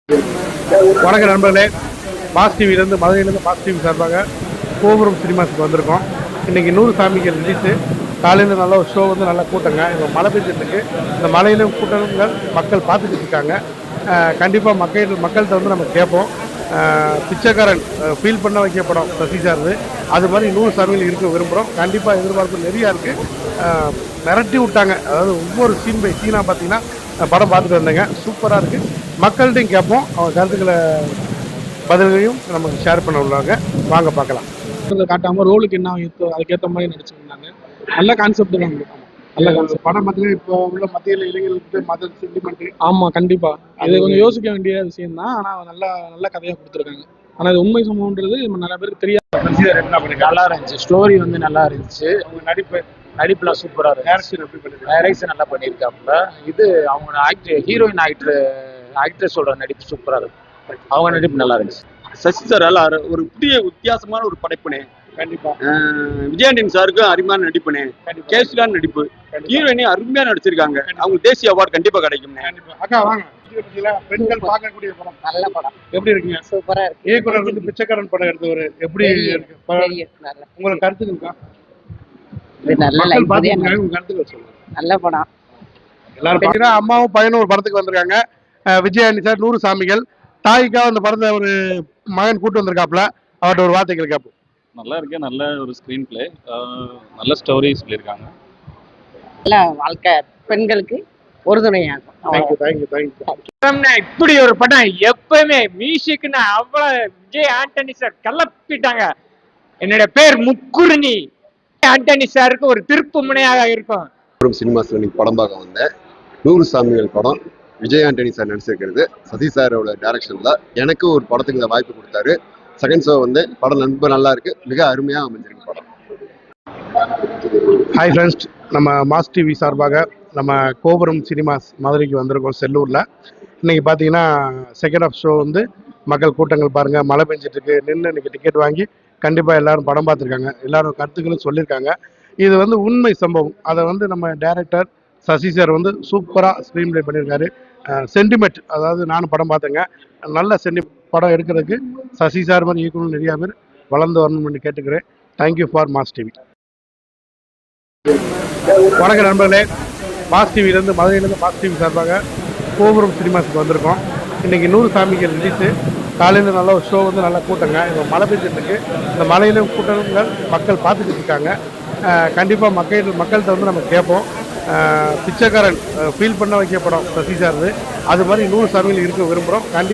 வணக்க நண்பர்களே, மாஸ் டிவிலேருந்து மதுரையிலேருந்து மாஸ் டிவி சார்பாக கோபுரம் சினிமாஸுக்கு வந்திருக்கோம். இன்றைக்கி 100 சாமிகள் ரிலீஸு. காலையில் நல்ல ஒரு ஷோ வந்து நல்லா கூட்டங்க. இப்போ மழை பெஞ்சிருக்கு. இந்த மழையிலும் கூட்டங்கள் மக்கள் பார்த்துக்கிட்டு இருக்காங்க. கண்டிப்பாக மக்கள்கிட்ட வந்து நம்ம கேட்போம். பிச்சைக்காரன் ஃபீல் பண்ண வைக்க படம் சசி சார்து, அது மாதிரி 100 சாமிகள் இருக்க விரும்புகிறோம். கண்டிப்பாக எதிர்பார்ப்பு நிறையா இருக்குது. மிரட்டி விட்டாங்க. அதாவது ஒவ்வொரு சீன் பை சீனாக பார்த்தீங்கன்னா படம் பார்த்துட்டு வந்தேங்க. சூப்பராக இருக்குது. மக்கள்கிட்டையும் கேட்போம். அவங்க கருத்துக்களை பதில்களையும் நமக்கு ஷேர் பண்ண உள்ளாங்க. வாங்க பார்க்கலாம். காட்டாமல் ரோலுக்கு என்ன அதுக்கேற்ற மாதிரி நடிச்சிருந்தாங்க. நல்ல கான்செப்ட் தான். நல்ல கான்செப்ட். படம் பார்த்தீங்கன்னா இப்போ உள்ள மத்தியில் இளைஞர்களுக்கு மத சென்டிமெண்ட். ஆமாம், கண்டிப்பாக இது கொஞ்சம் யோசிக்க வேண்டிய விஷயம் தான். ஆனால் நல்ல கதையாக கொடுத்துருக்காங்க. ஆனால் இது உண்மை சம்பவம்ன்றது நிறைய பேருக்கு தெரியாது. நல்லா இருந்துச்சு. ஸ்டோரி வந்து நல்லா இருந்துச்சு. அவங்க நடிப்புலாம் சூப்பராக இருந்துச்சு. டைரக்ஷன் நல்லா பண்ணியிருக்காப்புல. இது அவங்க ஹீரோயின் ஆக்ட்ரஸோட நடிப்பு சூப்பராக இருக்கு. அவங்க நடிப்பு நல்லா இருந்துச்சு. சசி சார் ஒரு புதிய வித்தியாசமான ஒரு படைப்புனே. கண்டிப்பா விஜயாண்டன் சாருக்கும் அருமையான நடிப்புனே. கேஸ்லான் நடிப்பு. ஹீரோயினே அருமையா நடிச்சிருக்காங்க. அவங்க தேசிய அவார்டு கண்டிப்பா கிடைக்கும். அக்கா வாங்க. பெண்கள் பார்க்கக்கூடிய படம். நல்ல படம். எப்படி இருக்குங்க? சூப்பரா இருக்கு. இயக்குனர் வந்து பிச்சைக்காரன் படம் எடுத்தவர் எப்படி இருக்கு? உங்களுக்கு கருத்து இருக்கா? இது நல்ல லைஃப். உங்க கருத்துக்கள் சொல்லுங்க. நல்ல படம். எல்லாரும் பார்த்தீங்கன்னா அம்மாவும் பையனும் ஒரு படத்துக்கு வந்திருக்காங்க. விஜயாண்டி சார் 100 சாமிகள். தாய்க்காக அந்த படத்தை ஒரு மகன் கூட்டு வந்திருக்காப்புல. அவர்கிட்ட ஒரு வார்த்தைகள் கேட்போம். நல்லா இருக்கு. நல்ல ஒரு ஸ்க்ரீன் பிளே, நல்ல ஸ்டோரி சொல்லியிருக்காங்க. நல்ல வாழ்க்கை பெண்களுக்கு உறுதுணையாகும். இப்படி ஒரு படம் எப்பவுமே மியூசிக்னா அவ்வளவு விஜய் ஆண்டனி சார் கலப்பிட்டாங்க. என்னுடைய பேர் முக்குருணி. ஆண்டனி சாருக்கு ஒரு திருப்பு முனையாக இருக்கும். சினிமாஸ்ல இன்னைக்கு படம் பார்க்க வந்தேன். 100 சாமிகள் படம். விஜய் ஆண்டனி சார் நடிச்சிருக்கிறது. சசி சாரோட டைரக்ஷன்ல எனக்கு ஒரு படத்துக்கு இந்த வாய்ப்பு கொடுத்தாரு. செகண்ட் ஷோ வந்து படம் ரொம்ப நல்லா இருக்கு. மிக அருமையா அமைஞ்சிருக்கு படம். ஹாய் ஃப்ரெண்ட்ஸ், நம்ம மாஸ் டிவி சார்பாக நம்ம கோபுரம் சினிமாஸ் மதுரைக்கு வந்திருக்கோம் செல்லூரில். இன்றைக்கி பார்த்தீங்கன்னா செகண்ட் ஆஃப் ஷோ வந்து மக்கள் கூட்டங்கள் பாருங்கள். மழை பெஞ்சிட்டு இருக்கு. நின்று இன்றைக்கி டிக்கெட் வாங்கி கண்டிப்பாக எல்லோரும் படம் பார்த்துருக்காங்க. எல்லோரும் கருத்துக்களும் சொல்லியிருக்காங்க. இது வந்து உண்மை சம்பவம். அதை வந்து நம்ம டைரக்டர் சசி சார் வந்து சூப்பராக ஸ்க்ரீன் ப்ளே பண்ணியிருக்காரு. சென்டிமெண்ட், அதாவது நானும் படம் பார்த்தேங்க. நல்ல படம் எடுக்கிறதுக்கு சசி சார் மாதிரி இயக்குனர் நிறையா பேர் வளர்ந்து வரணும்னு கேட்டுக்கிறேன். Thank you for mass TV. வணக்க நண்பர்களே, மாஸ் டிவிலேருந்து மதுரையிலேருந்து மாஸ் டிவி சார்பாக கோபுரம் சினிமாஸுக்கு வந்திருக்கோம். இன்றைக்கி 100 சாமிகள் ரிலீஸு. காலையில் நல்ல ஒரு ஷோ வந்து நல்லா கூட்டங்க. இப்போ மழை பெஞ்சிருக்கு. இந்த மழையிலும் கூட்டங்கள் மக்கள் பார்த்துக்கிட்டு இருக்காங்க. கண்டிப்பாக மக்கள்கிட்ட வந்து நம்ம கேட்போம். பிச்சைக்காரன் ஃபீல் பண்ண வைக்க படம் சசி சார்து, அது மாதிரி 100 சாமிகள் இருக்க விரும்புகிறோம்.